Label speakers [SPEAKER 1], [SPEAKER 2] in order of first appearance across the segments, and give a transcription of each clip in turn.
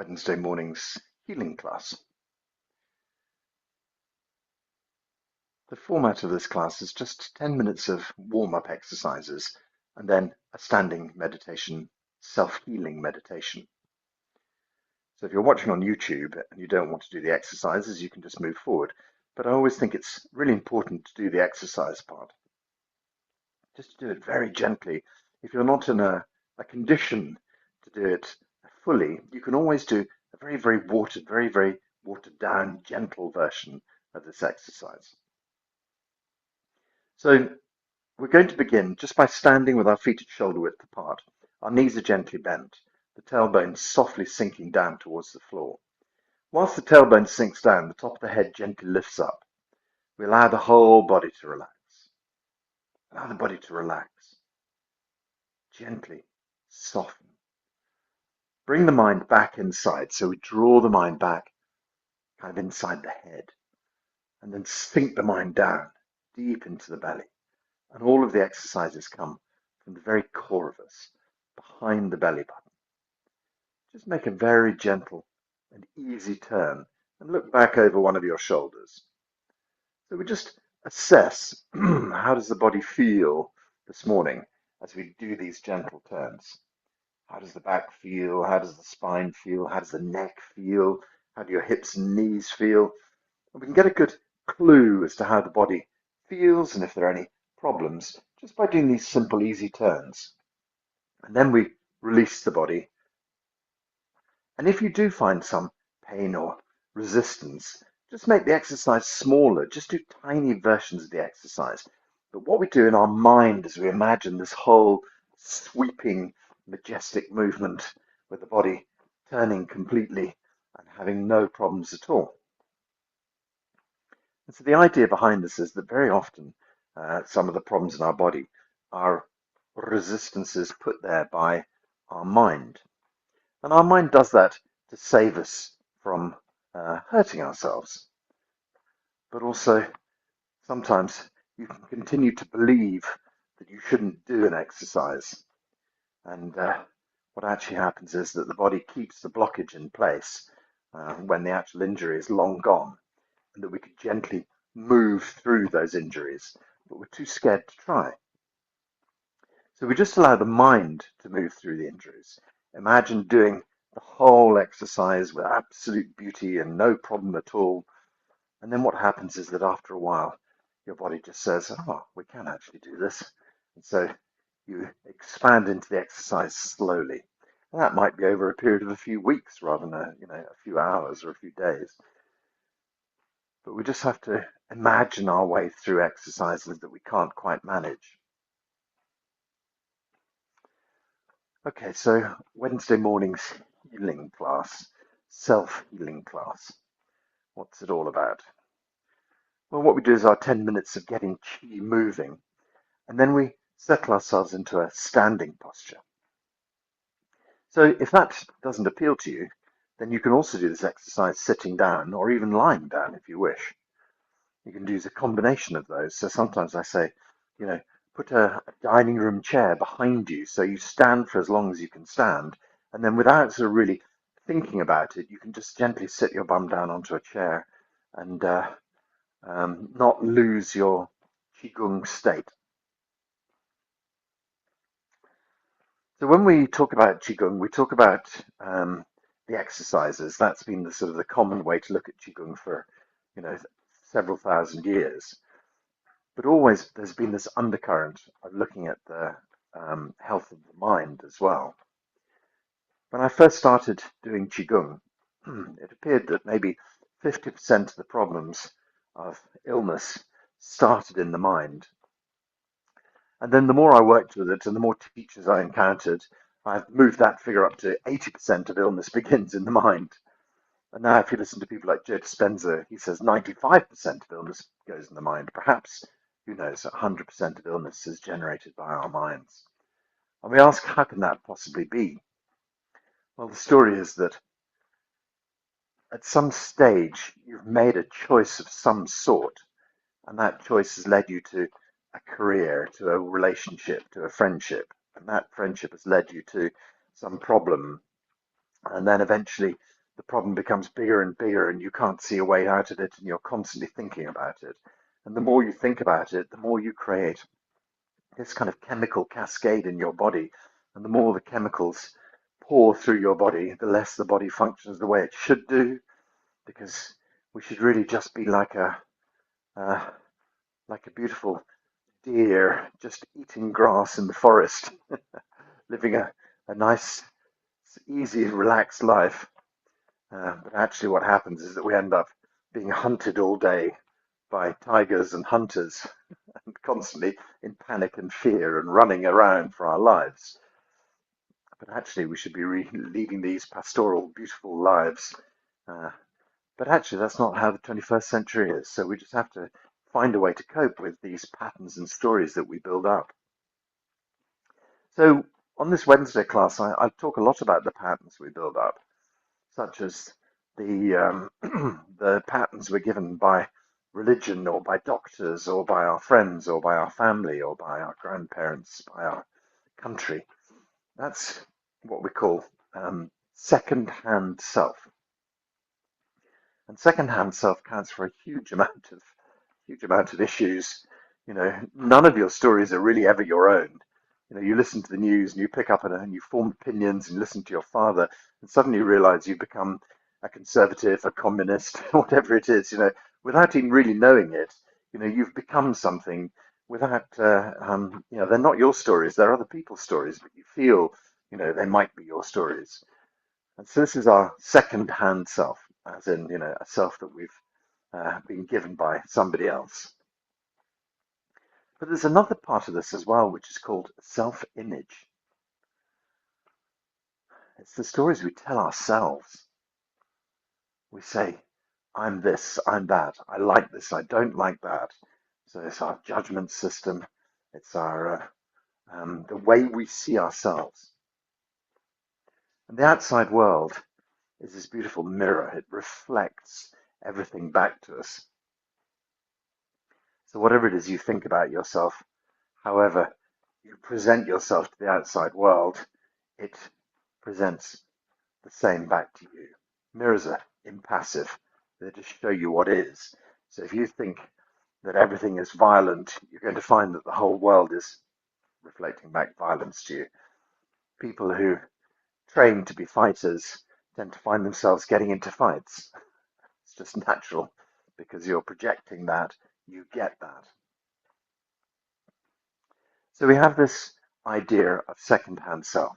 [SPEAKER 1] Wednesday morning's healing class. The format of this class is just 10 minutes of warm-up exercises and then a standing meditation, self-healing meditation. So if you're watching on YouTube and you don't want to do the exercises, you can just move forward. But I always think it's really important to do the exercise part. Just to do it very gently. If you're not in a condition to do it fully, you can always do a very watered down, gentle version of this exercise. So we're going to begin just by standing with our feet at shoulder width apart. Our knees are gently bent, the tailbone softly sinking down towards the floor. Whilst the tailbone sinks down, the top of the head gently lifts up. We allow the whole body to relax. Allow the body to relax. Gently soften. Bring the mind back inside. So we draw the mind back kind of inside the head and then sink the mind down deep into the belly. And all of the exercises come from the very core of us, behind the belly button. Just make a very gentle and easy turn and look back over one of your shoulders. So we just assess how does the body feel this morning as we do these gentle turns. How does the back feel? How does the spine feel? How does the neck feel? How do your hips and knees feel? And we can get a good clue as to how the body feels and if there are any problems just by doing these simple, easy turns. And then we release the body. And if you do find some pain or resistance, just make the exercise smaller. Just do tiny versions of the exercise. But what we do in our mind is we imagine this whole sweeping, majestic movement with the body turning completely and having no problems at all. And so the idea behind this is that very often some of the problems in our body are resistances put there by our mind. And our mind does that to save us from hurting ourselves. But also, sometimes you can continue to believe that you shouldn't do an exercise. And what actually happens is that the body keeps the blockage in place when the actual injury is long gone, and that we could gently move through those injuries, but we're too scared to try. So we just allow the mind to move through the injuries. Imagine doing the whole exercise with absolute beauty and no problem at all. And then what happens is that after a while, your body just says, oh, we can actually do this. And so you expand into the exercise slowly. And that might be over a period of a few weeks rather than a few hours or a few days. But we just have to imagine our way through exercises that we can't quite manage. Okay, so Wednesday morning's healing class, self-healing class. What's it all about? Well, what we do is our 10 minutes of getting qi moving, and then we settle ourselves into a standing posture. So if that doesn't appeal to you, then you can also do this exercise sitting down or even lying down if you wish. You can use a combination of those. So sometimes I say, put a dining room chair behind you so you stand for as long as you can stand. And then without sort of really thinking about it, you can just gently sit your bum down onto a chair and not lose your qigong state. So when we talk about qigong, we talk about the exercises. That's been the sort of the common way to look at qigong for, several thousand years. But always there's been this undercurrent of looking at the health of the mind as well. When I first started doing qigong, it appeared that maybe 50% of the problems of illness started in the mind. And then the more I worked with it and the more teachers I encountered, I've moved that figure up to 80% of illness begins in the mind. And now if you listen to people like Joe Dispenza, he says 95% of illness goes in the mind. Perhaps, who knows, 100% of illness is generated by our minds. And we ask, how can that possibly be? Well, the story is that at some stage, you've made a choice of some sort, and that choice has led you to a career, to a relationship, to a friendship, and that friendship has led you to some problem And then eventually the problem becomes bigger and bigger, and you can't see a way out of it, and you're constantly thinking about it. And the more you think about it, the more you create this kind of chemical cascade in your body. And the more the chemicals pour through your body, the less the body functions the way it should do, because we should really just be uh, like a beautiful deer just eating grass in the forest, living a nice, easy, relaxed life. But actually what happens is that we end up being hunted all day by tigers and hunters, and constantly in panic and fear and running around for our lives. But actually we should be leading these pastoral, beautiful lives. Uh, but actually that's not how the 21st century is. So we just have to find a way to cope with these patterns and stories that we build up. So on this Wednesday class, I talk a lot about the patterns we build up, such as the the patterns we're given by religion or by doctors or by our friends or by our family or by our grandparents, by our country. That's what we call second-hand self. And second-hand self counts for a huge amount of issues. You know, none of your stories are really ever your own. You know, you listen to the news and you pick up and you form opinions and listen to your father, and suddenly you realize you've become a conservative, a communist, whatever it is, you know, without even really knowing it. You know, you've become something without, you know, they're not your stories, they're other people's stories, but you feel, you know, they might be your stories. And so this is our second-hand self, as in, you know, a self that we've been given by somebody else. But there's another part of this as well, which is called self-image. It's the stories we tell ourselves. We say, I'm this, I'm that, I like this, I don't like that. So it's our judgment system. It's our the way we see ourselves. And the outside world is this beautiful mirror. It reflects everything back to us. So whatever it is you think about yourself, however you present yourself to the outside world, it presents the same back to you. Mirrors are impassive. They just show you what is. So if you think that everything is violent, you're going to find that the whole world is reflecting back violence to you. People who train to be fighters tend to find themselves getting into fights. It's just natural because you're projecting that, you get that. So we have this idea of second-hand self.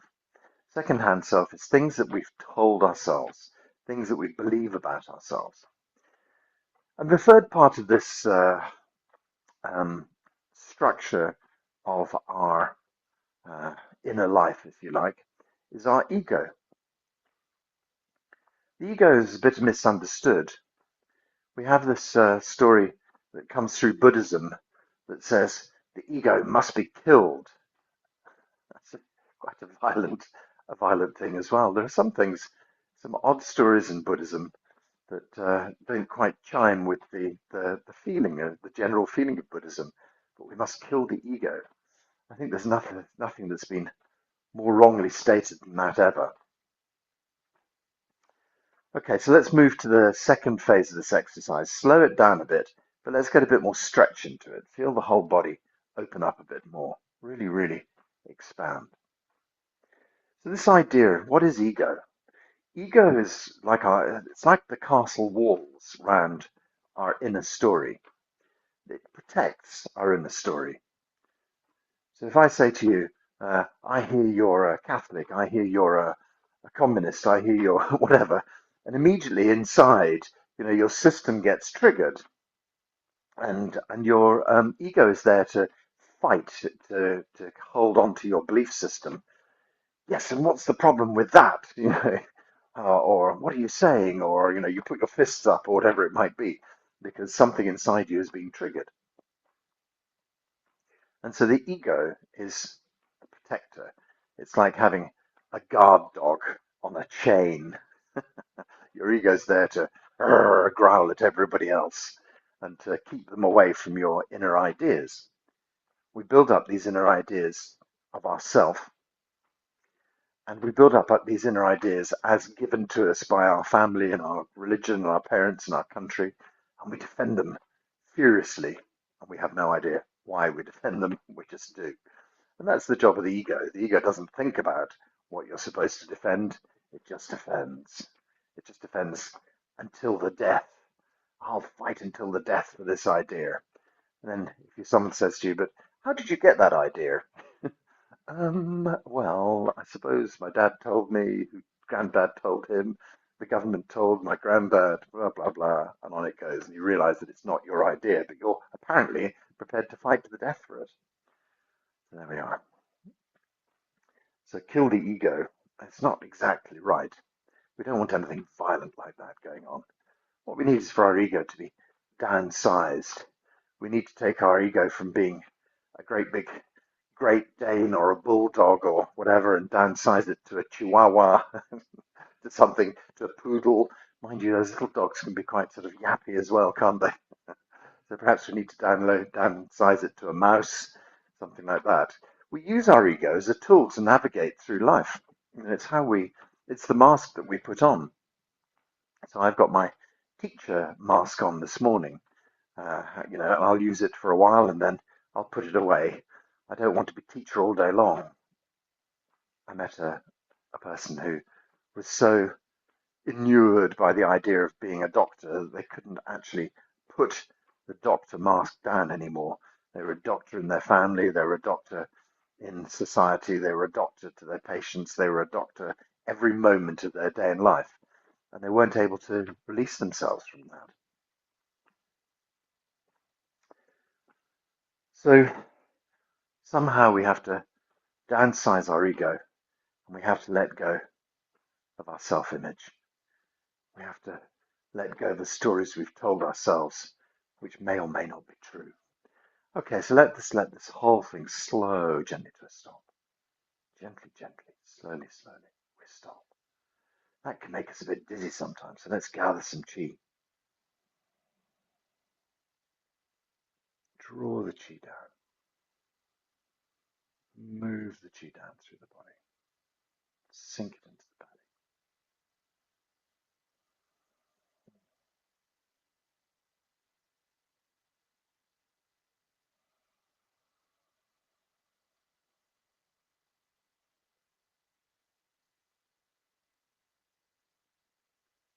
[SPEAKER 1] Second-hand self is things that we've told ourselves, things that we believe about ourselves. And the third part of this structure of our inner life, if you like, is our ego. The ego is a bit misunderstood. We have this story that comes through Buddhism that says the ego must be killed. That's quite a violent thing as well. There are some things, some odd stories in Buddhism that don't quite chime with the feeling, the general feeling of Buddhism. But we must kill the ego. I think there's nothing that's been more wrongly stated than that ever. Okay, so let's move to the second phase of this exercise. Slow it down a bit, but let's get a bit more stretch into it. Feel the whole body open up a bit more. Really, really expand. So this idea, what is ego? Ego is like it's like the castle walls around our inner story. It protects our inner story. So if I say to you, I hear you're a Catholic, I hear you're a communist, I hear you're whatever, and immediately inside, you know, your system gets triggered, and your ego is there to fight, to hold on to your belief system. Yes, and what's the problem with that? You know, or what are you saying? Or, you know, you put your fists up or whatever it might be, because something inside you is being triggered. And so the ego is the protector. It's like having a guard dog on a chain. Your ego's there to growl at everybody else and to keep them away from your inner ideas. We build up these inner ideas of ourself, And we build up these inner ideas as given to us by our family and our religion and our parents and our country, and we defend them furiously, and we have no idea why we defend them, we just do. And that's the job of the ego. The ego doesn't think about what you're supposed to defend, it just defends. It just defends until the death. I'll fight until the death for this idea. And then if someone says to you, but how did you get that idea? Well, I suppose my dad told me, granddad told him, the government told my granddad, blah, blah, blah, and on it goes. And you realize that it's not your idea, but you're apparently prepared to fight to the death for it. So there we are. So kill the ego. It's not exactly right. We don't want anything violent like that going on. What we need is for our ego to be downsized. We need to take our ego from being a great big Great Dane or a bulldog or whatever and downsize it to a chihuahua, to something, to a poodle. Mind you, those little dogs can be quite sort of yappy as well, can't they? So perhaps we need to downsize it to a mouse, something like that. We use our ego as a tool to navigate through life. And it's the mask that we put on. So I've got my teacher mask on this morning. I'll use it for a while and then I'll put it away. I don't want to be teacher all day long. I met a person who was so inured by the idea of being a doctor that they couldn't actually put the doctor mask down anymore. They were a doctor in their family, they were a doctor in society, they were a doctor to their patients, they were a doctor every moment of their day in life, and they weren't able to release themselves from that. So somehow we have to downsize our ego, and we have to let go of our self-image. We have to let go of the stories we've told ourselves, which may or may not be true. Okay, so let this whole thing slow gently to a stop. Gently, gently, slowly, slowly, we stop. That can make us a bit dizzy sometimes, so let's gather some chi. Draw the chi down. Move the chi down through the body. Sink it into the belly.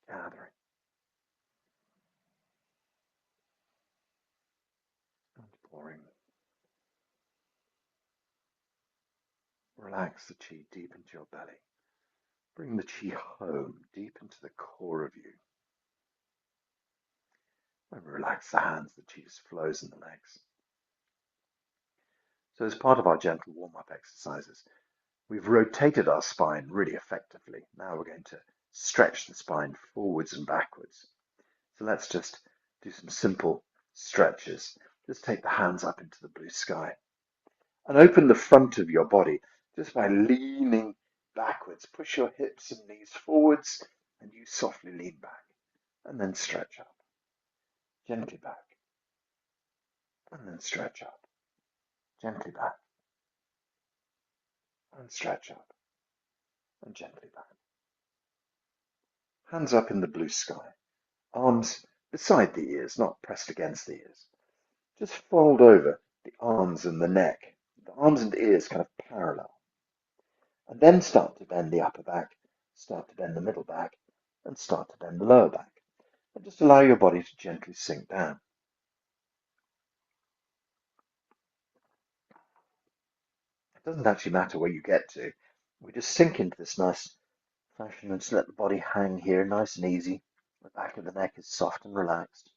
[SPEAKER 1] Gathering. And pouring. Relax the chi deep into your belly. Bring the chi home, deep into the core of you. When we relax the hands, the chi just flows in the legs. So as part of our gentle warm-up exercises, we've rotated our spine really effectively. Now we're going to stretch the spine forwards and backwards. So let's just do some simple stretches. Just take the hands up into the blue sky and open the front of your body just by leaning backwards. Push your hips and knees forwards and you softly lean back and then stretch up. Gently back and then stretch up. Gently back and stretch up and gently back. Hands up in the blue sky, arms beside the ears, not pressed against the ears. Just fold over the arms and the neck, the arms and ears kind of parallel. And then start to bend the upper back, start to bend the middle back, and start to bend the lower back. And just allow your body to gently sink down. It doesn't actually matter where you get to. We just sink into this nice fashion and just let the body hang here nice and easy. The back of the neck is soft and relaxed.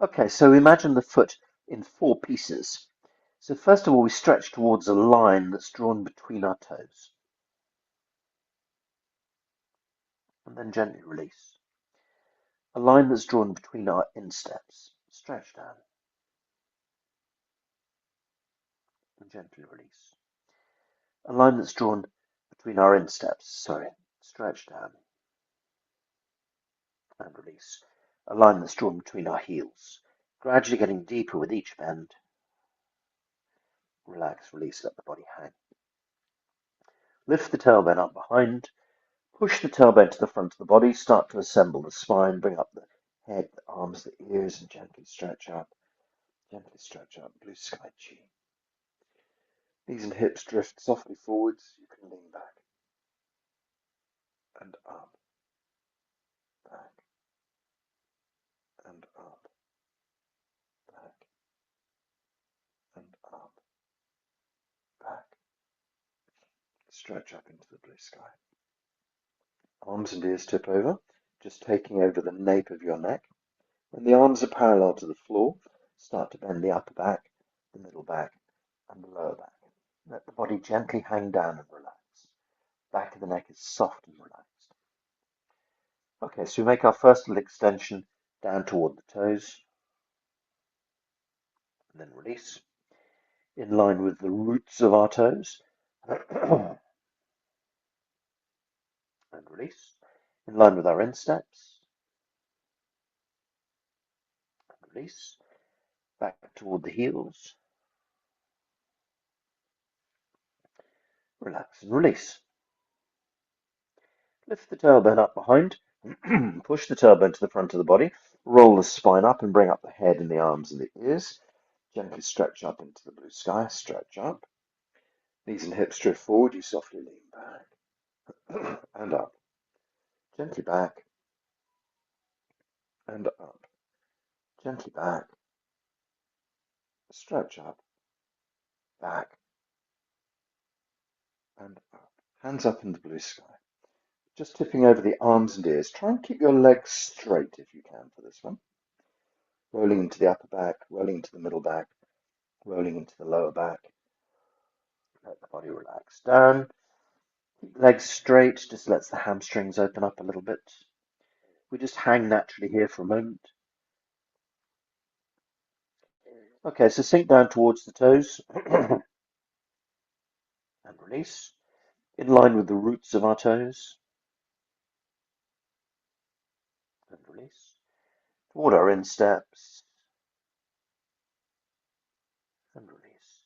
[SPEAKER 1] Okay, so imagine the foot in 4 pieces. So first of all, we stretch towards a line that's drawn between our toes. And then gently release. A line that's drawn between our insteps. Stretch down. And gently release. A line that's drawn between our insteps. Stretch down. And release. A line that's drawn between our heels. Gradually getting deeper with each bend. Relax, release, let the body hang.
[SPEAKER 2] Lift the tailbone up behind. Push the tailbone to the front of the body. Start to assemble the spine. Bring up the head, the arms, the ears, and gently stretch up. Gently stretch up. Blue sky chi. Knees and hips drift softly forwards. You can lean back and up, back and up, back and up, back. Stretch up into the blue sky. Arms and ears tip over, just taking over the nape of your neck. When the arms are parallel to the floor, start to bend the upper back, the middle back, and the lower back. Let the body gently hang down and relax. Back of the neck is soft and relaxed. Okay, so we make our first little extension down toward the toes, and then release, in line with the roots of our toes, and release, in line with our insteps, and release, back toward the heels, relax and release. Lift the tailbone up behind, push the tailbone to the front of the body, roll the spine up and bring up the head and the arms and the ears. Gently stretch up into the blue sky, stretch up. Knees and hips drift forward, you softly lean back and up. Gently back and up. Gently back, stretch up, back and up. Hands up in the blue sky. Just tipping over the arms and ears. Try and keep your legs straight if you can for this one. Rolling into the upper back, rolling into the middle back, rolling into the lower back. Let the body relax down. Keep the legs straight, just lets the hamstrings open up a little bit. We just hang naturally here for a moment. Okay, so sink down towards the toes and release, in line with the roots of our toes, and release, toward our insteps, and release,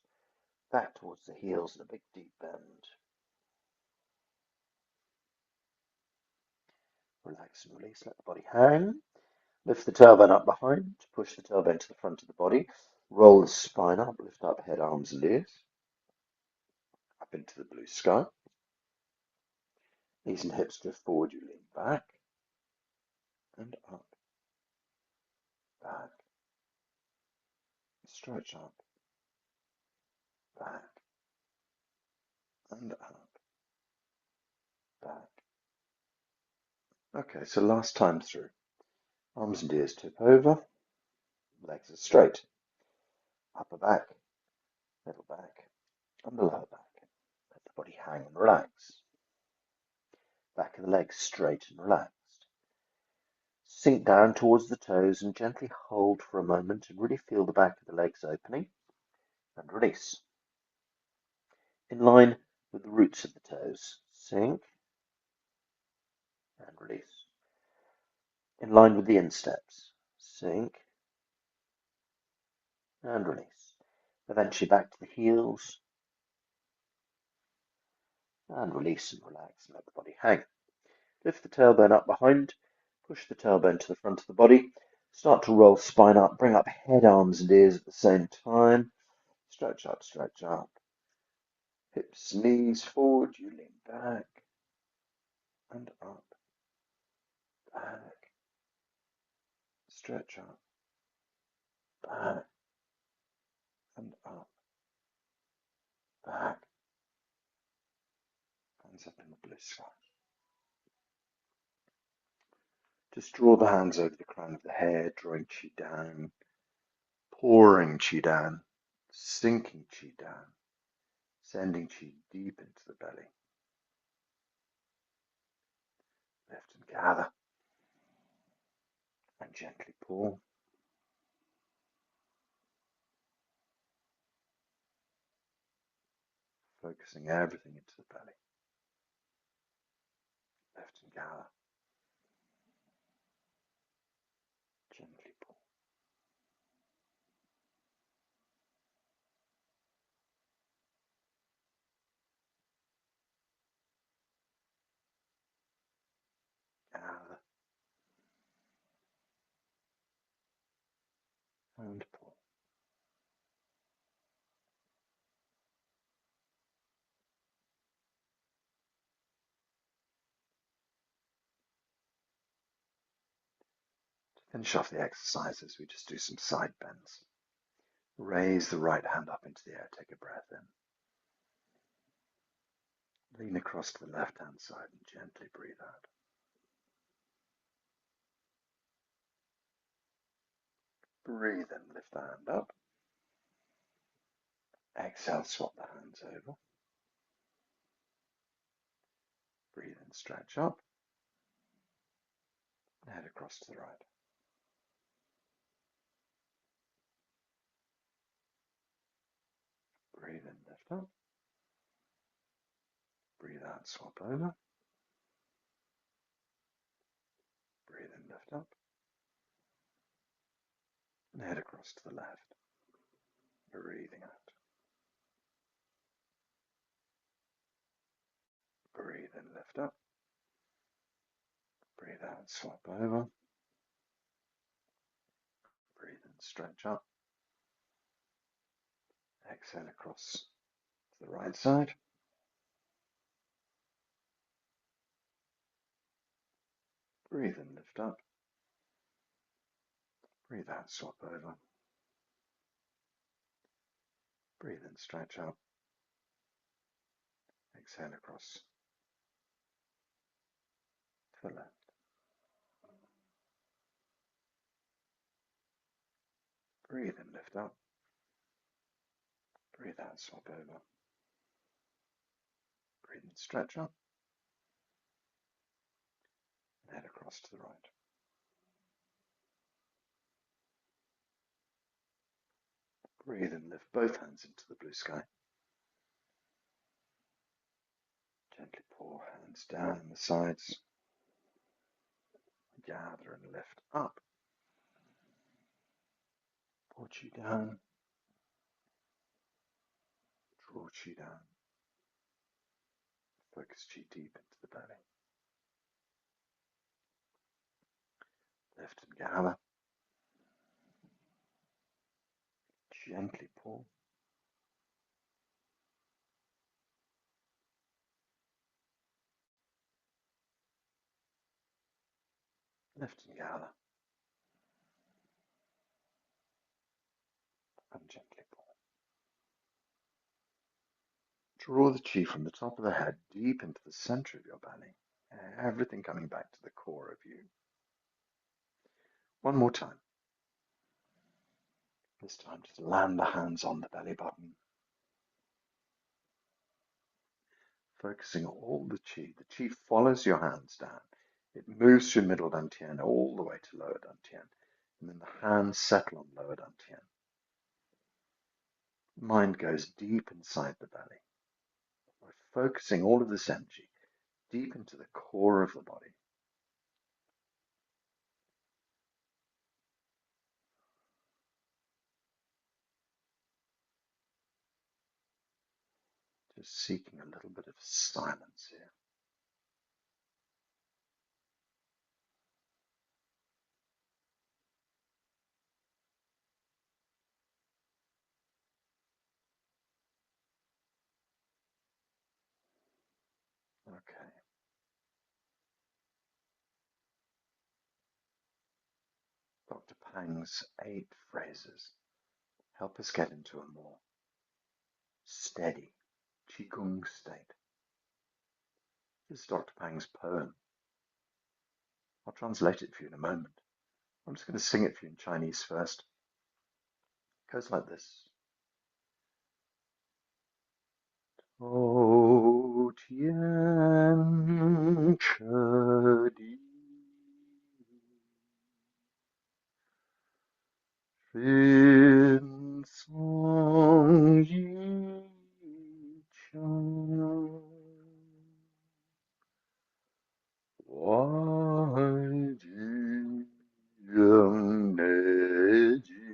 [SPEAKER 2] back towards the heels and a big deep bend. Relax and release, let the body hang. Lift the tailbone up behind, push the tailbone to the front of the body, roll the spine up, lift up head, arms and ears, up into the blue sky. Knees and hips drift forward, you lean back and up, back, stretch up, back and up, back. Okay, so last time through. Arms and ears tip over, legs are straight, upper back, middle back, and the lower back. Let the body hang and relax. Back of the legs straight and relaxed. Sink down towards the toes and gently hold for a moment and really feel the back of the legs opening and release. In line with the roots of the toes, sink and release. In line with the insteps, sink and release. Eventually back to the heels and release and relax and let the body hang. Lift the tailbone up behind, push the tailbone to the front of the body, start to roll spine up, bring up head, arms and ears at the same time. Stretch up. Hips, knees forward, you lean back and up, back, stretch up, back and up, back. Hands up in the blue sky. Just draw the hands over the crown of the head, drawing chi down, pouring chi down, sinking chi down, sending chi deep into the belly. Lift and gather, and gently pull. Focusing everything into the belly. Lift and gather. Gently pull.
[SPEAKER 1] Finish off the exercise as we just do some side bends. Raise the right hand up into the air, take a breath in. Lean across to the left-hand side and gently breathe out. Breathe in, lift the hand up. Exhale, swap the hands over. Breathe in, stretch up. Head across to the right. Breathe in, lift up. Breathe out, swap over. Breathe in, lift up. And head across to the left. Breathing out. Breathe in, lift up. Breathe out, swap over. Breathe in, stretch up. Exhale across to the right side. Breathe in, lift up. Breathe out, swap over. Breathe in, stretch up. Exhale across to the left. Breathe in, lift up. Breathe out, swap over. Breathe in, stretch up. And head across to the right. Breathe in, lift both hands into the blue sky. Gently pour hands down in the sides. Gather and lift up. Pour chi down. Draw chi down. Focus chi deep into the belly. Lift and gather. Gently pull. Lift and gather. And gently pull. Draw the chi from the top of the head deep into the center of your belly. Everything coming back to the core of you. One more time. This time just land the hands on the belly button. Focusing all the chi. The chi follows your hands down. It moves through middle dantian all the way to lower dantian. And then the hands settle on lower dantian. Mind goes deep inside the belly. We're focusing all of this energy deep into the core of the body. Just seeking a little bit of silence here. Okay. Dr. Pang's 8 phrases help us get into a more steady Qigong state. This is Dr. Pang's poem. I'll translate it for you in a moment. I'm just going to sing it for you in Chinese first. It goes like this. O Tian Che Di Fin Song Yi Chang Wai Ji Yang Ne Ji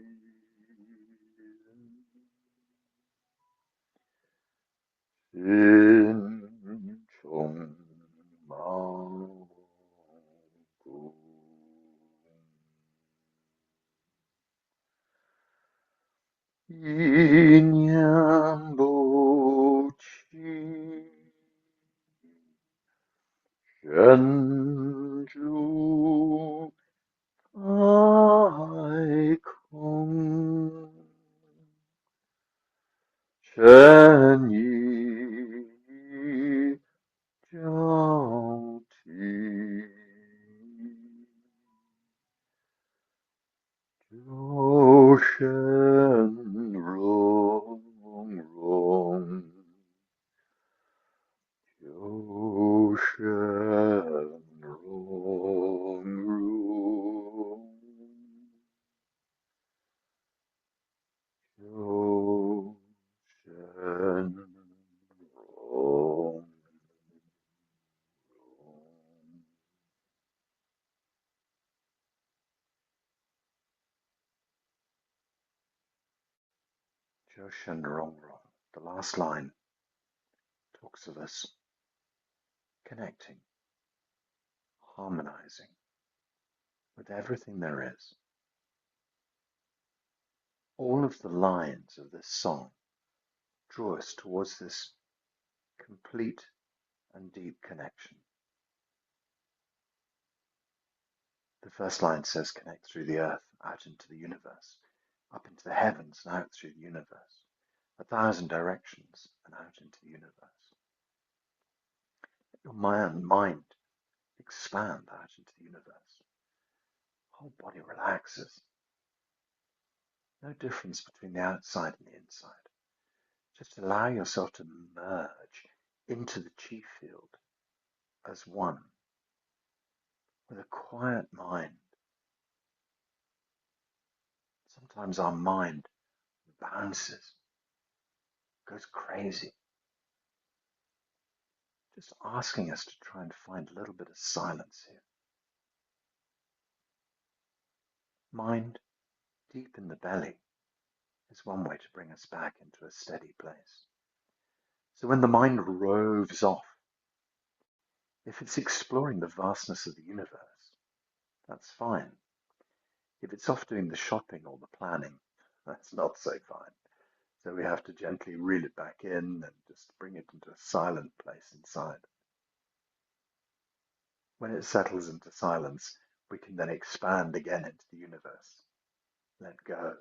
[SPEAKER 1] Xin Chong Mao Gu Yin Yang Bo Qi Shen Zhu 𝐸𝐸, the last line, talks of us connecting, harmonizing with everything there is. All of the lines of this song draw us towards this complete and deep connection. The first line says connect through the earth, out into the universe, up into the heavens and out through the universe, 1,000 directions and out into the universe. Your mind expand out into the universe. Whole body relaxes. No difference between the outside and the inside. Just allow yourself to merge into the chi field as one, with a quiet mind. Sometimes our mind bounces, goes crazy, just asking us to try and find a little bit of silence here. Mind deep in the belly is one way to bring us back into a steady place. So when the mind roves off, if it's exploring the vastness of the universe, that's fine. If it's off doing the shopping or the planning, that's not so fine. So we have to gently reel it back in and just bring it into a silent place inside. When it settles into silence, we can then expand again into the universe. Let go,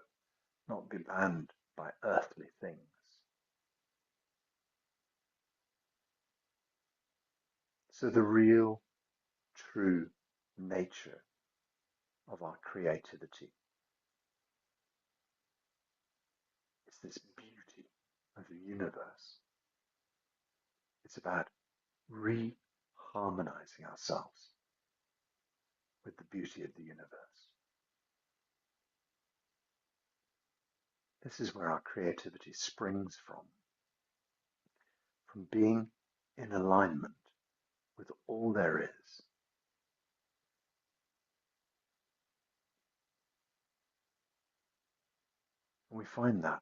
[SPEAKER 1] not be bound by earthly things. So the real, true nature of our creativity is this beauty of the universe. It's about re-harmonizing ourselves with the beauty of the universe. This is where our creativity springs from being in alignment with all there is. And we find that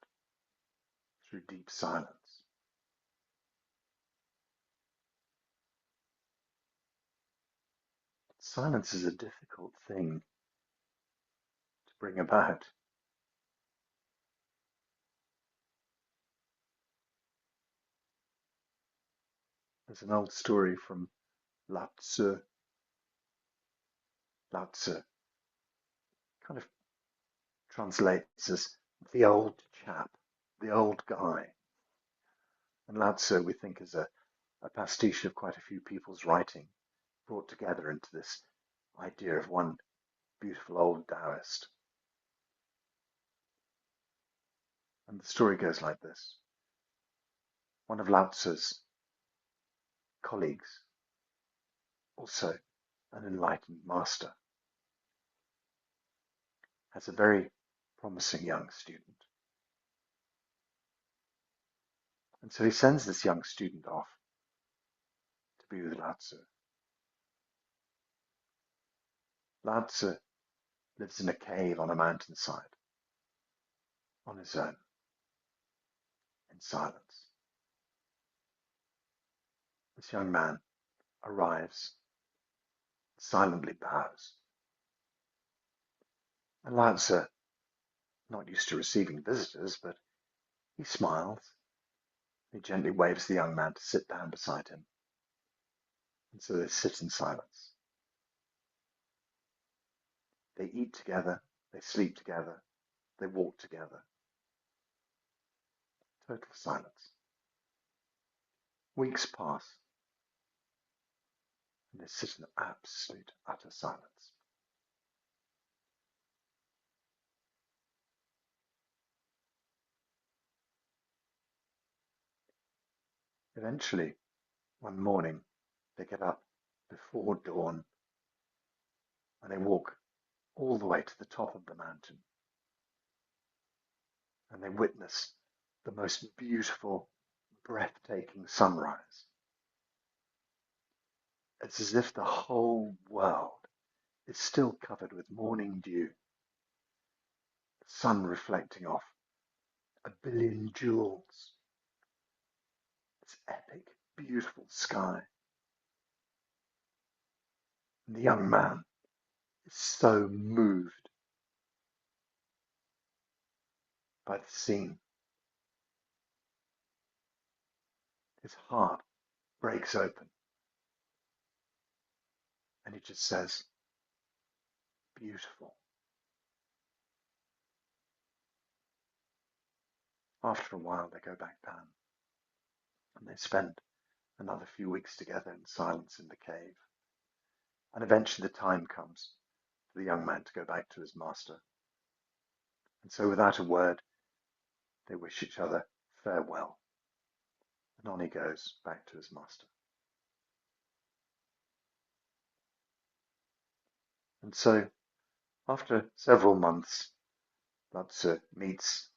[SPEAKER 1] through deep silence. Silence is a difficult thing to bring about. There's an old story from 𝐸𝐴𝐧𝐠. 𝐸𝐴𝐧𝐠 kind of translates as the old chap, the old guy. And 𝐸𝐴𝐧𝐠 we think is a pastiche of quite a few people's writing, brought together into this idea of one beautiful old Taoist. And the story goes like this. One of 𝐸𝐴𝐧𝐠's colleagues, also an enlightened master, has a very promising young student. And so he sends this young student off to be with 𝐸𝐴𝐧𝐠. 𝐸𝐴𝐧𝐠 lives in a cave on a mountainside, on his own, in silence. This young man arrives, silently bows. And 𝐸𝐴𝐧𝐠, not used to receiving visitors, but he smiles. He gently waves the young man to sit down beside him. And so they sit in silence. They eat together, they sleep together, they walk together. Total silence. Weeks pass, and they sit in absolute, utter silence. Eventually, one morning, they get up before dawn, and they walk all the way to the top of the mountain. And they witness the most beautiful, breathtaking sunrise. It's as if the whole world is still covered with morning dew, the sun reflecting off a billion jewels, this epic, beautiful sky. And the young man is so moved by the scene. His heart breaks open and he just says, beautiful. After a while, they go back down and they spend another few weeks together in silence in the cave. And eventually the time comes for the young man to go back to his master. And so without a word, they wish each other farewell. And on he goes back to his master. And so, after several months, 𝐸𝐴𝐽 meets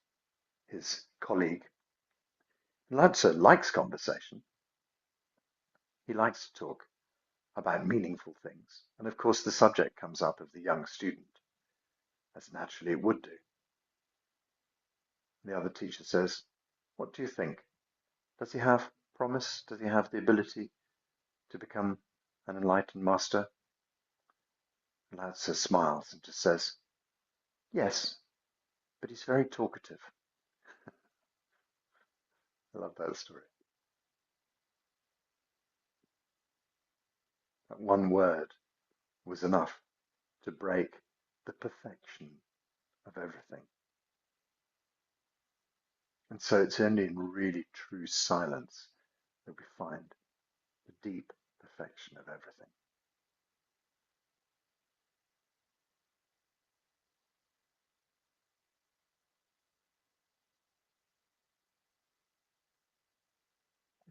[SPEAKER 1] his colleague. 𝐸𝐴𝐽 likes conversation. He likes to talk about meaningful things. And of course, the subject comes up of the young student, as naturally it would do. The other teacher says, what do you think? Does he have promise? Does he have the ability to become an enlightened master? 𝐸𝐴𝐽 smiles and just says, yes, but he's very talkative. I love that story. That one word was enough to break the perfection of everything. And so it's only in really true silence that we find the deep perfection of everything.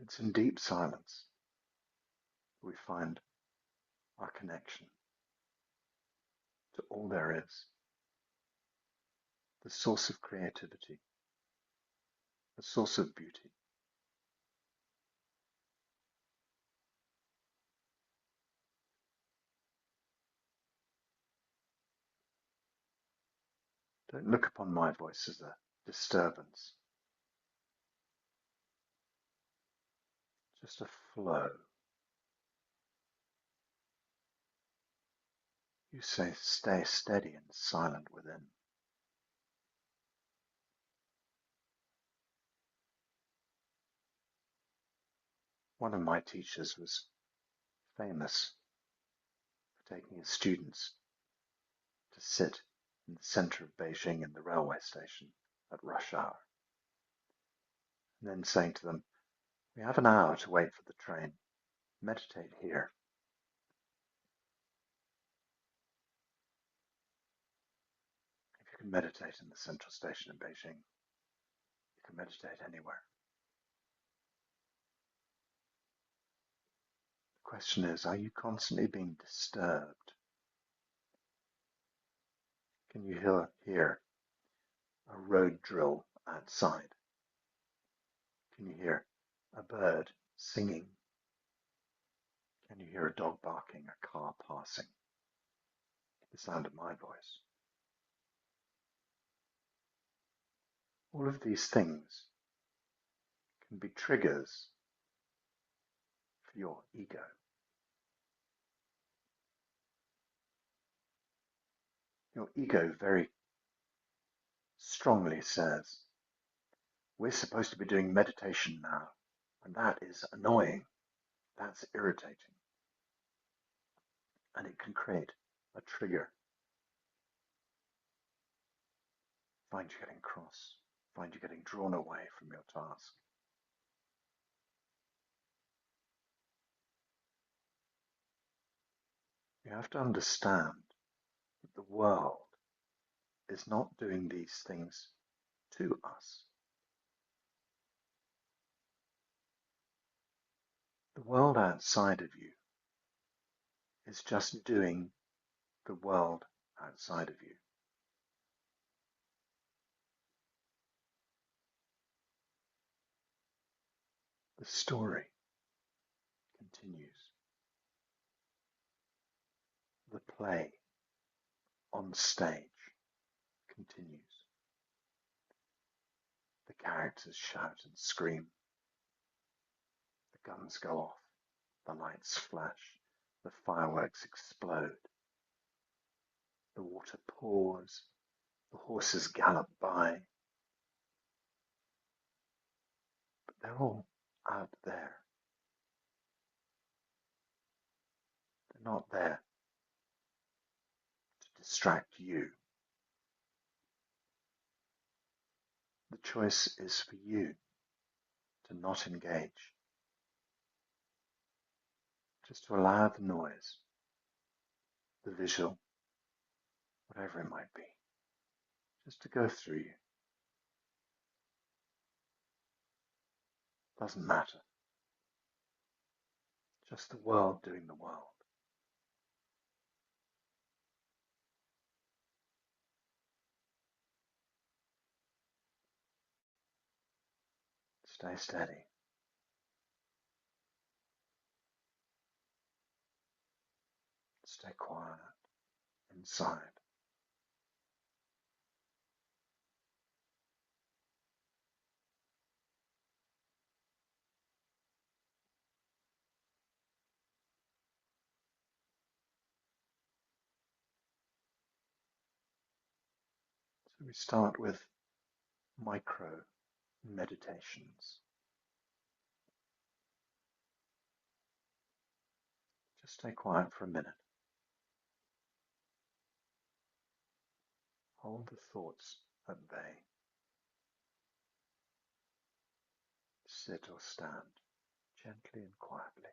[SPEAKER 1] It's in deep silence that we find our connection to all there is, the source of creativity, the source of beauty. Don't look upon my voice as a disturbance, just a flow. You say, stay steady and silent within. One of my teachers was famous for taking his students to sit in the center of Beijing in the railway station at rush hour, and then saying to them, we have an hour to wait for the train. Meditate here. If you can meditate in the central station in Beijing, you can meditate anywhere. The question is, are you constantly being disturbed? Can you hear a road drill outside? Can you hear a bird singing? Can you hear a dog barking, a car passing? The sound of my voice. All of these things can be triggers for your ego. Your ego very strongly says, we're supposed to be doing meditation now, and that is annoying, that's irritating. And it can create a trigger. Find you getting cross, find you getting drawn away from your task. You have to understand that the world is not doing these things to us. The world outside of you is just doing the world outside of you. The story continues. The play on stage continues. The characters shout and scream. The guns go off, the lights flash, the fireworks explode. The water pours, the horses gallop by. But they're all out there. They're not there to distract you. The choice is for you to not engage, just to allow the noise, the visual, whatever it might be, just to go through you. Doesn't matter. Just the world doing the world. Stay steady. Stay quiet inside. So we start with micro meditations. Just stay quiet for a minute. Hold the thoughts at bay. Sit or stand gently and quietly.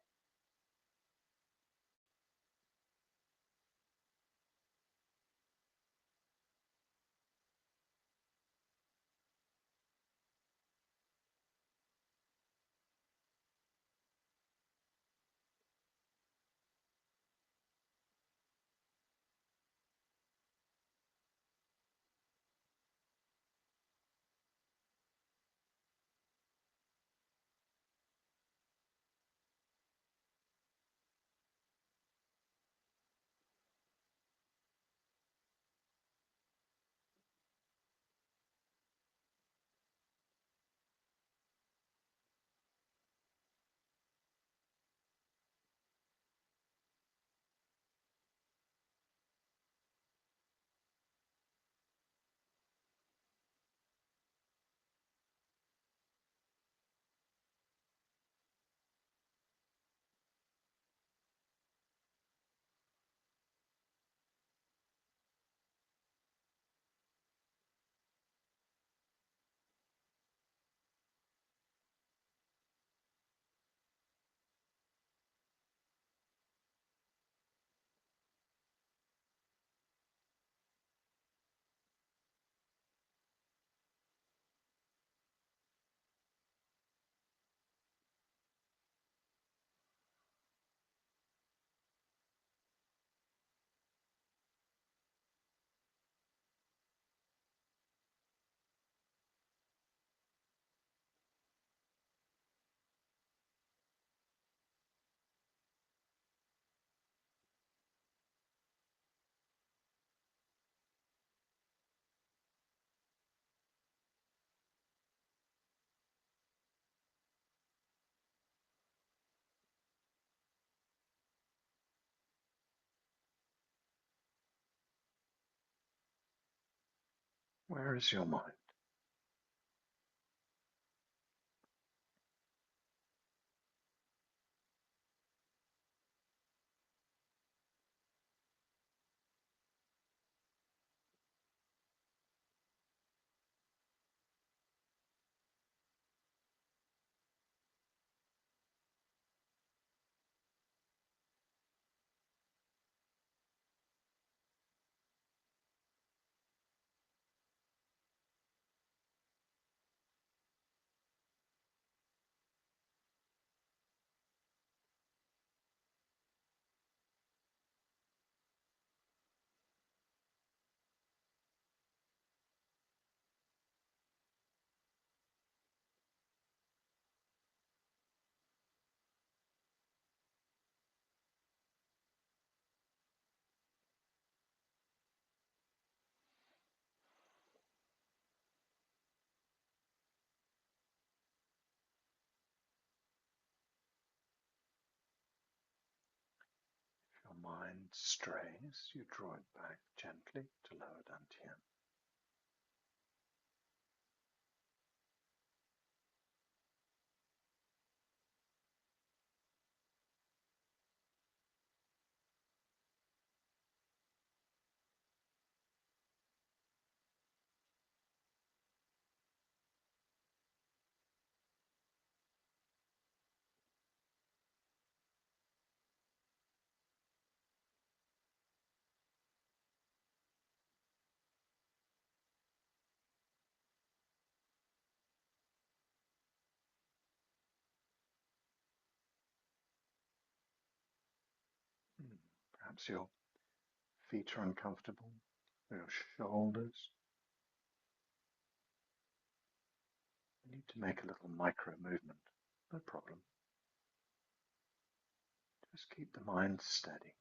[SPEAKER 1] Where is your mind? mind strays, you draw it back gently to lower dantian. Perhaps your feet are uncomfortable, or your shoulders. You need to make a little micro movement. No problem. Just keep the mind steady.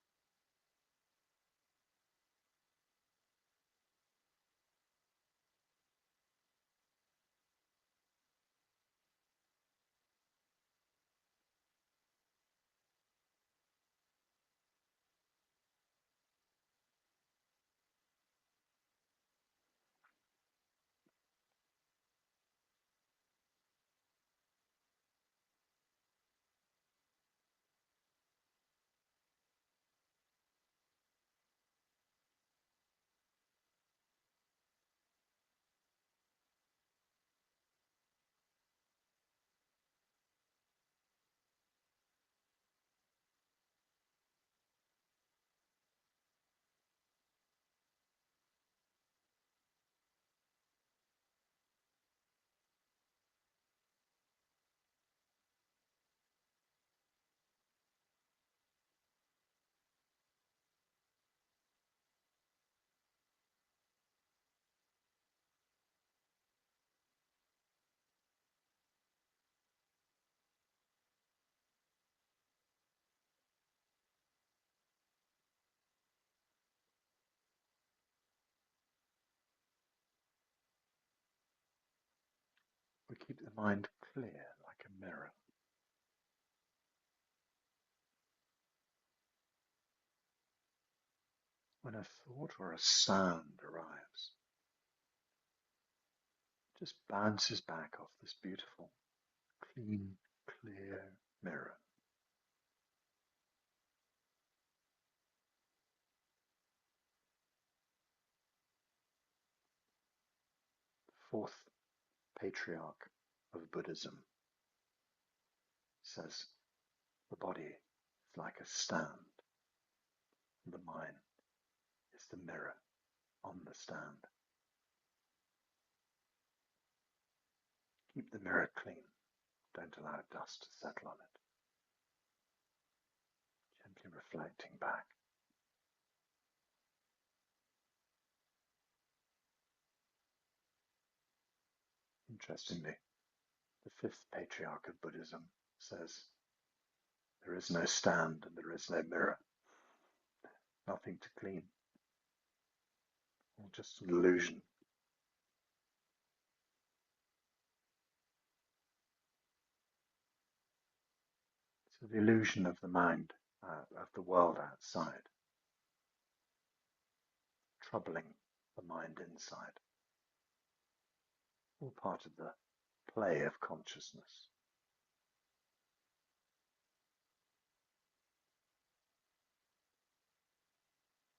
[SPEAKER 1] We keep the mind clear like a mirror. When a thought or a sound arrives, it just bounces back off this beautiful, clean, clear mirror. The fourth patriarch of Buddhism says the body is like a stand, and the mind is the mirror on the stand. Keep the mirror clean. Don't allow dust to settle on it. Gently reflecting back. Interestingly, the fifth patriarch of Buddhism says there is no stand and there is no mirror. Nothing to clean. All just an illusion. So the illusion of the mind, of the world outside, troubling the mind inside. All part of the play of consciousness.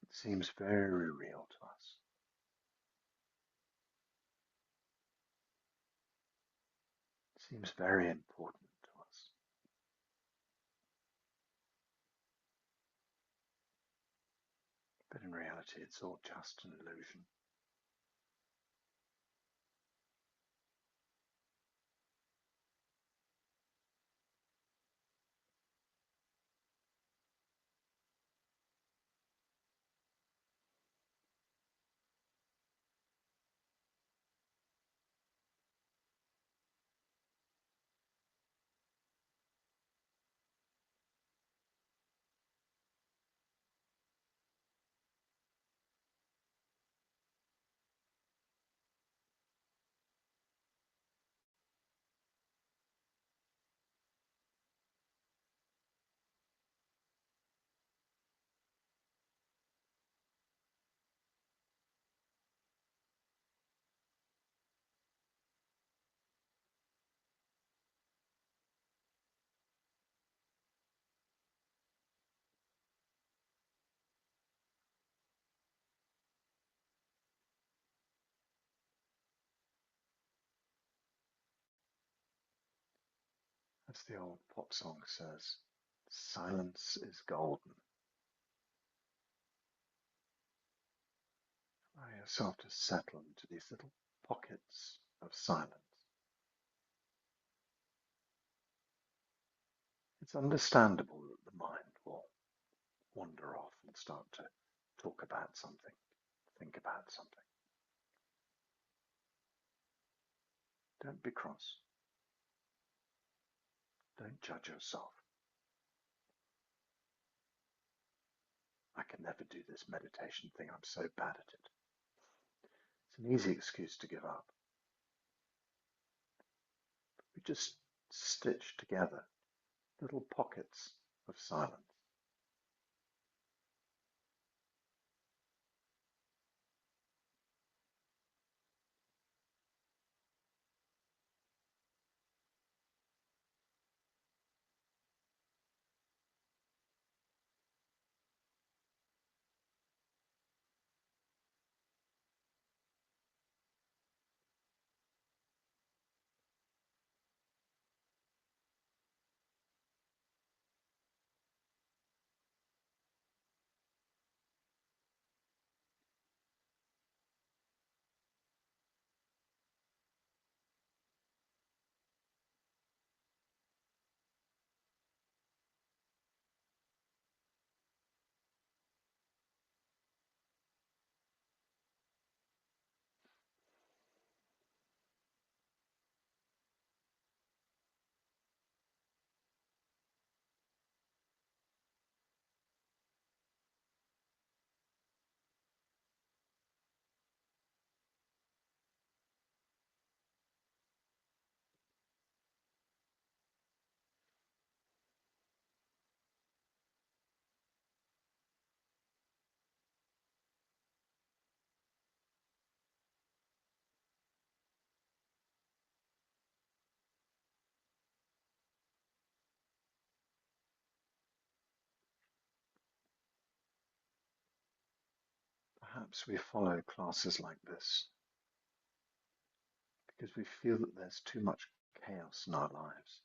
[SPEAKER 1] It seems very real to us. It seems very important to us. But in reality, it's all just an illusion. As the old pop song says, silence is golden. Allow yourself to settle into these little pockets of silence. It's understandable that the mind will wander off and start to talk about something, think about something. Don't be cross. Don't judge yourself. I can never do this meditation thing. I'm so bad at it. It's an easy excuse to give up. We just stitch together little pockets of silence. Perhaps we follow classes like this because we feel that there's too much chaos in our lives,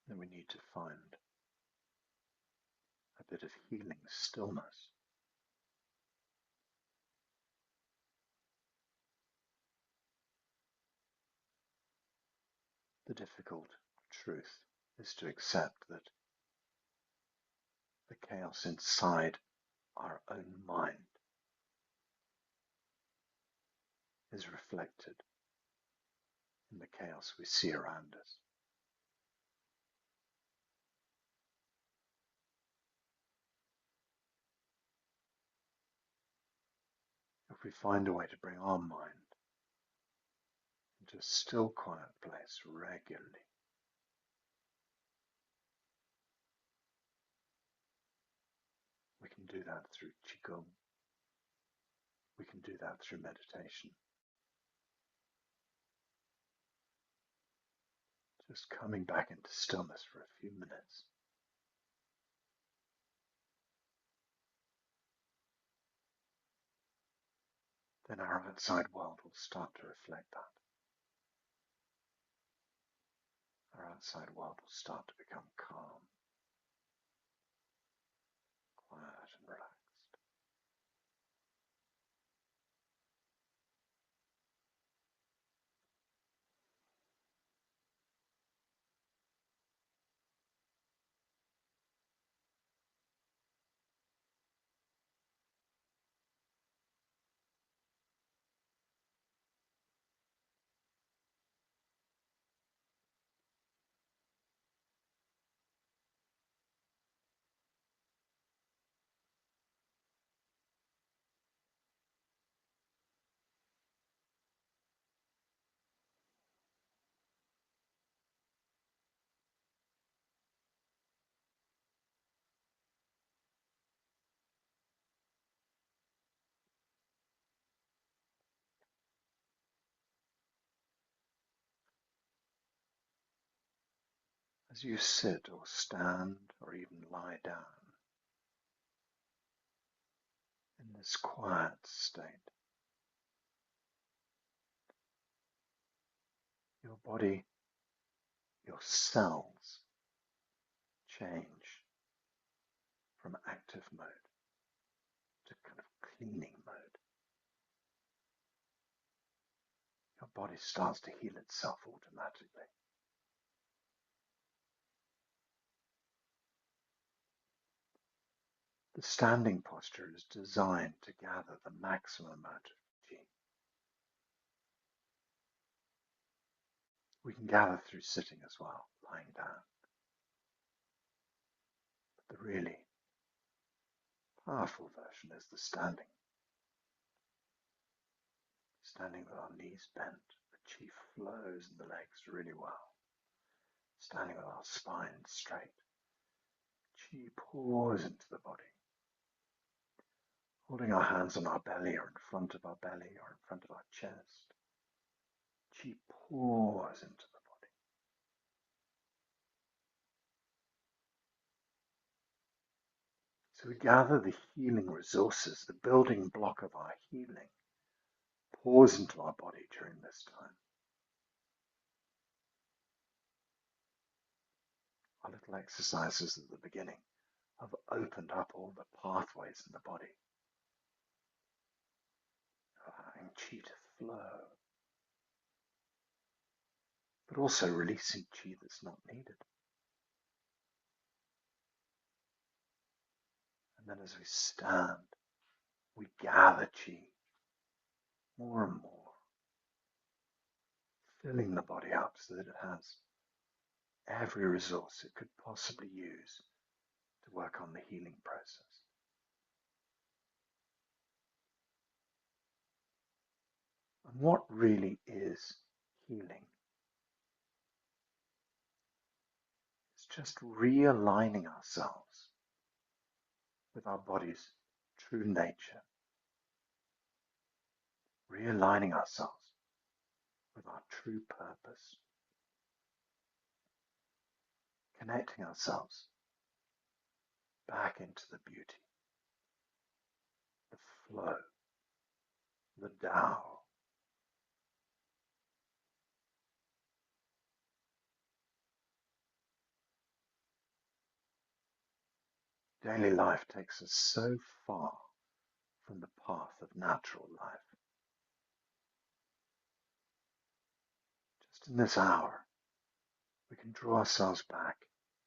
[SPEAKER 1] that we need to find a bit of healing stillness. The difficult truth is to accept that the chaos inside our own mind is reflected in the chaos we see around us. If we find a way to bring our mind into a still, quiet place regularly, we can do that through Qigong. We can do that through meditation. Just coming back into stillness for a few minutes. Then our outside world will start to reflect that. Our outside world will start to become calm, quiet and relaxed. As you sit or stand or even lie down in this quiet state, your body, your cells change from active mode to kind of cleaning mode. Your body starts to heal itself automatically. The standing posture is designed to gather the maximum amount of qi. We can gather through sitting as well, lying down. But the really powerful version is the standing. Standing with our knees bent, the qi flows in the legs really well. Standing with our spine straight, qi pours into the body. Holding our hands on our belly or in front of our belly or in front of our chest, qi pours into the body. So we gather the healing resources, the building block of our healing pours into our body during this time. Our little exercises at the beginning have opened up all the pathways in the body, allowing qi to flow, but also releasing qi that's not needed. And then as we stand, we gather qi more and more, filling the body up so that it has every resource it could possibly use to work on the healing process. And what really is healing? It's just realigning ourselves with our body's true nature, realigning ourselves with our true purpose, connecting ourselves back into the beauty, the flow, the Tao. Daily life takes us so far from the path of natural life. Just in this hour, we can draw ourselves back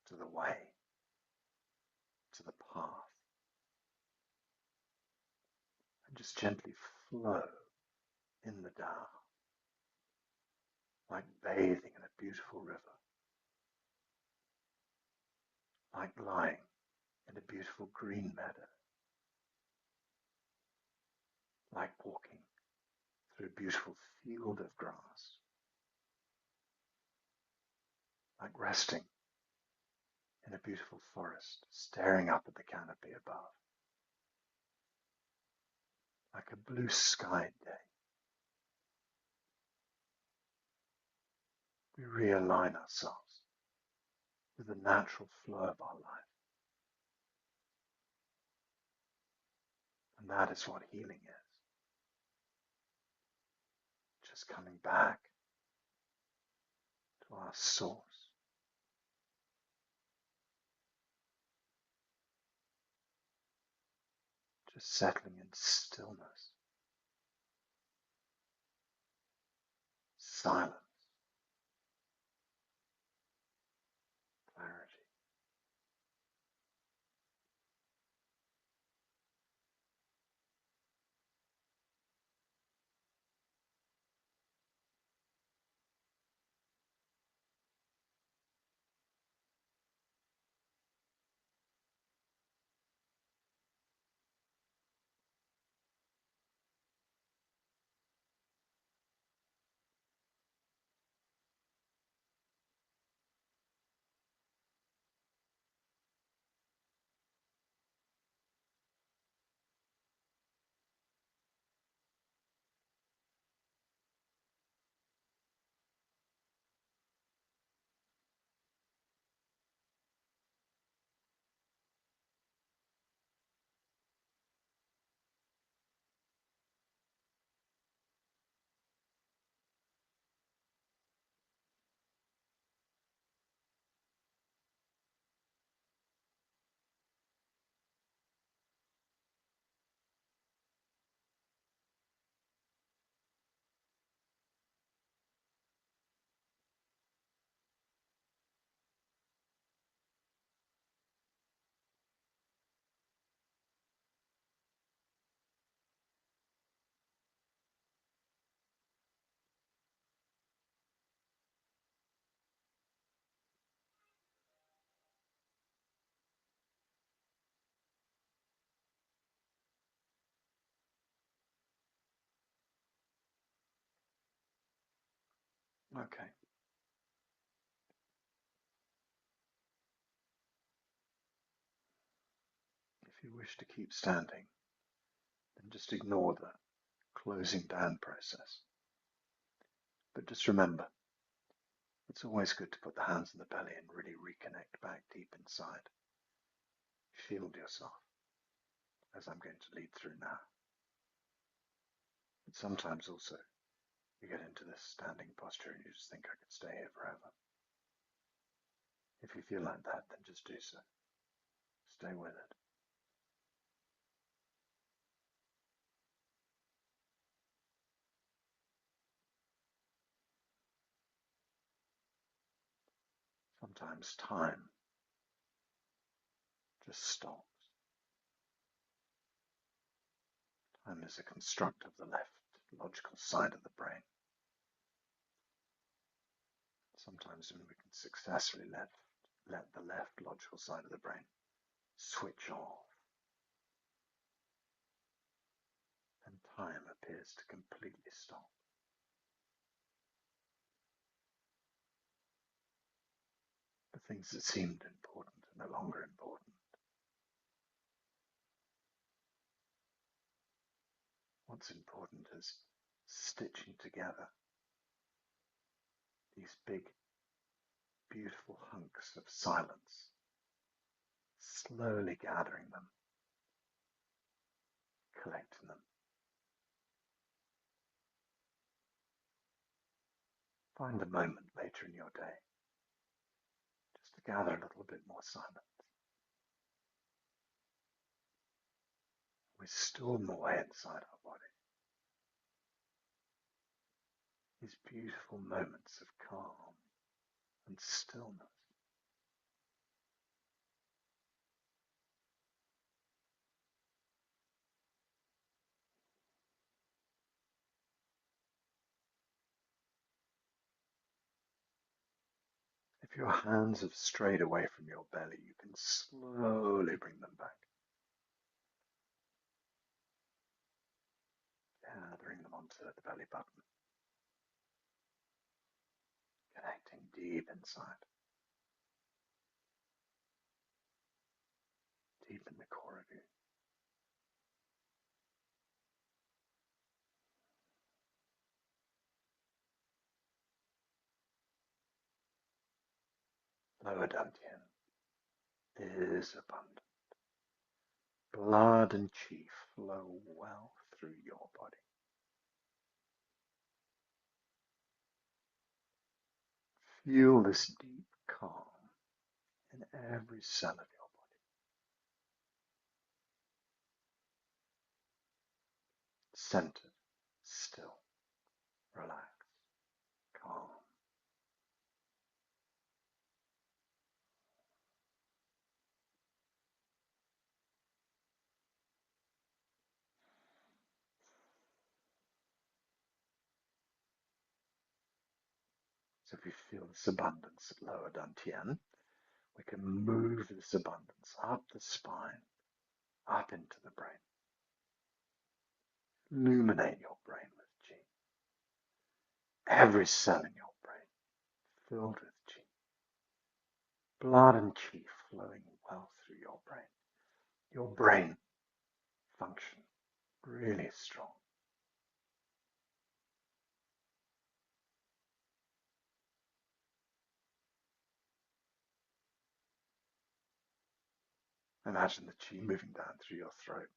[SPEAKER 1] to the way, to the path, and just gently flow in the Tao, like bathing in a beautiful river, like lying in a beautiful green meadow, like walking through a beautiful field of grass, like resting in a beautiful forest, staring up at the canopy above, like a blue sky day. We realign ourselves with the natural flow of our life. And that is what healing is. Just coming back to our source. Just settling in stillness, silence, clarity. Okay. If you wish to keep standing, then just ignore the closing down process. But just remember, it's always good to put the hands in the belly and really reconnect back deep inside. Shield yourself, as I'm going to lead through now. But sometimes also, you get into this standing posture and you just think, I could stay here forever. If you feel like that, then just do so. Stay with it. Sometimes time just stops. Time is a construct of the left logical side of the brain. Sometimes when we can successfully let the left logical side of the brain switch off, then time appears to completely stop. The things that seemed important are no longer important. What's important is stitching together these big, beautiful hunks of silence, slowly gathering them, collecting them. Find a moment later in your day just to gather a little bit more silence. We store them away inside our body. These beautiful moments of calm and stillness. If your hands have strayed away from your belly, you can slowly bring them back, gathering them onto the belly button, connecting deep inside, deep in the core of you. Lower dantian is abundant. Blood and chi flow well through your body. Feel this deep calm in every cell of your body. Centered, still, relaxed, calm. So if you feel this abundance at lower dantian, we can move this abundance up the spine, up into the brain. Illuminate your brain with chi. Every cell in your brain filled with chi. Blood and chi flowing well through your brain. Your brain function really strong. Imagine the chi moving down through your throat,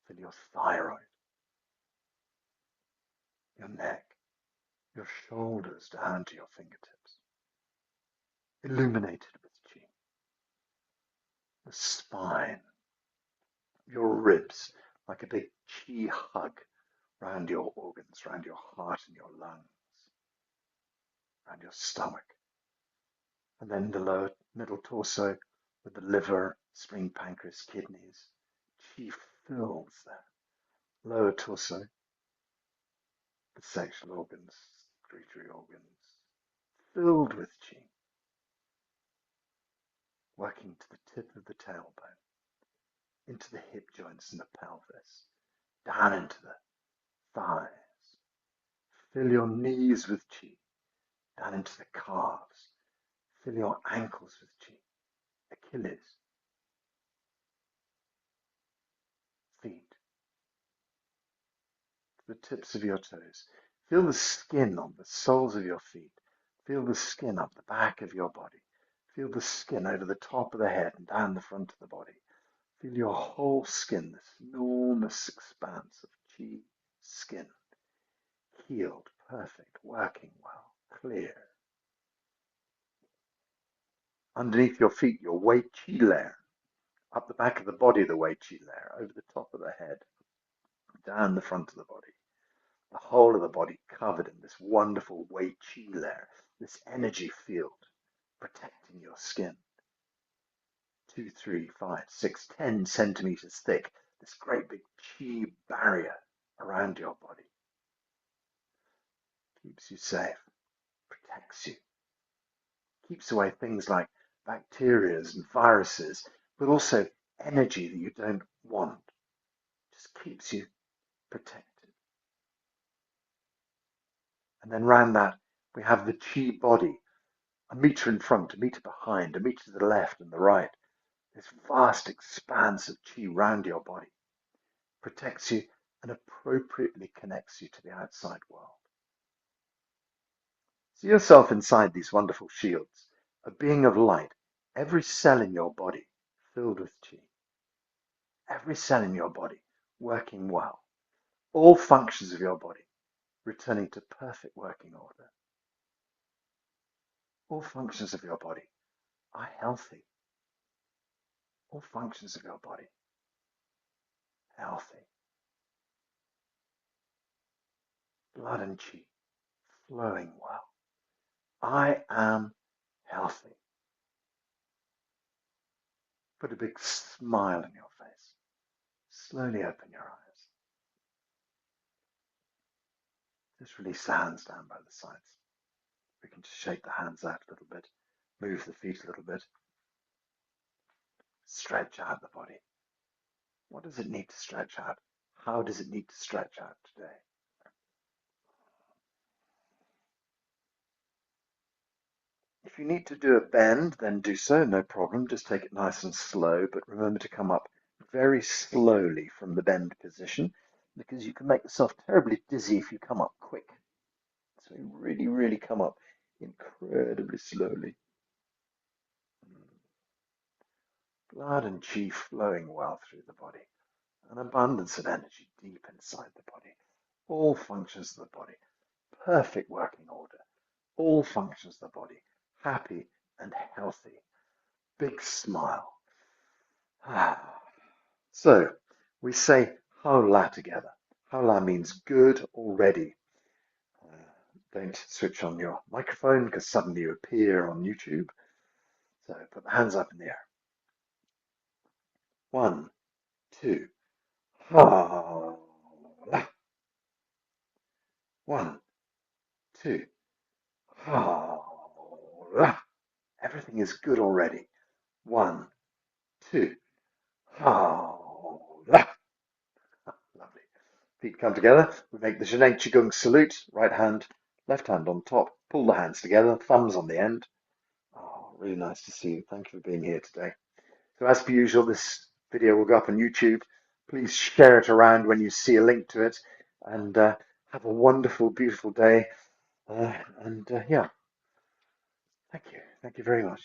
[SPEAKER 1] then your thyroid, your neck, your shoulders down to your fingertips, illuminated with chi. The spine, your ribs, like a big chi hug round your organs, round your heart and your lungs, round your stomach. And then the lower middle torso with the liver, spleen, pancreas, kidneys. Chi fills there. Lower torso, the sexual organs, excretory organs, filled with chi. Working to the tip of the tailbone, into the hip joints and the pelvis, down into the thighs. Fill your knees with chi, down into the calves. Fill your ankles with chi. Achilles, feet, to the tips of your toes. Feel the skin on the soles of your feet. Feel the skin up the back of your body. Feel the skin over the top of the head and down the front of the body. Feel your whole skin, this enormous expanse of chi skin. Healed, perfect, working well, clear. Underneath your feet, your 𝐸𝐞𝐥𝐟 layer. Up the back of the body, the 𝐸𝐞𝐥𝐟 layer. Over the top of the head, down the front of the body. The whole of the body covered in this wonderful 𝐸𝐞𝐥𝐟 layer, this energy field protecting your skin. 2, 3, 5, 6, 10 centimeters thick, this great big chi barrier around your body. Keeps you safe, protects you, keeps away things like bacteria and viruses, but also energy that you don't want. Just keeps you protected. And then round that, we have the chi body, a meter in front, a meter behind, a meter to the left and the right. This vast expanse of chi round your body protects you and appropriately connects you to the outside world. See yourself inside these wonderful shields, a being of light, every cell in your body filled with chi. Every cell in your body working well. All functions of your body returning to perfect working order. All functions of your body are healthy. All functions of your body healthy. Blood and chi flowing well. I am healthy. Put a big smile on your face. Slowly open your eyes. Just release the hands down by the sides. We can just shake the hands out a little bit. Move the feet a little bit. Stretch out the body. What does it need to stretch out? How does it need to stretch out today? If you need to do a bend, then do so, no problem. Just take it nice and slow, but remember to come up very slowly from the bend position, because you can make yourself terribly dizzy if you come up quick. So really, really come up incredibly slowly. Blood and chi flowing well through the body. An abundance of energy deep inside the body. All functions of the body, perfect working order. All functions of the body, happy and healthy. Big smile. So we say 𝐸𝐴 together. 𝐸𝐴 means good already. Don't switch on your microphone because suddenly you appear on YouTube. So put the hands up in the air. 1, 2. 𝐸𝐴. 1, 2. 𝐸𝐴. Everything is good already. 1, 2. 𝐸𝐴. Lovely. Feet come together. We make the 𝐙𝐡𝐢𝐧𝐠 salute. Right hand, left hand on top. Pull the hands together. Thumbs on the end. Oh, really nice to see you. Thank you for being here today. So as per usual, this video will go up on YouTube. Please share it around when you see a link to it. And have a wonderful, beautiful day. Yeah, thank you. Thank you very much.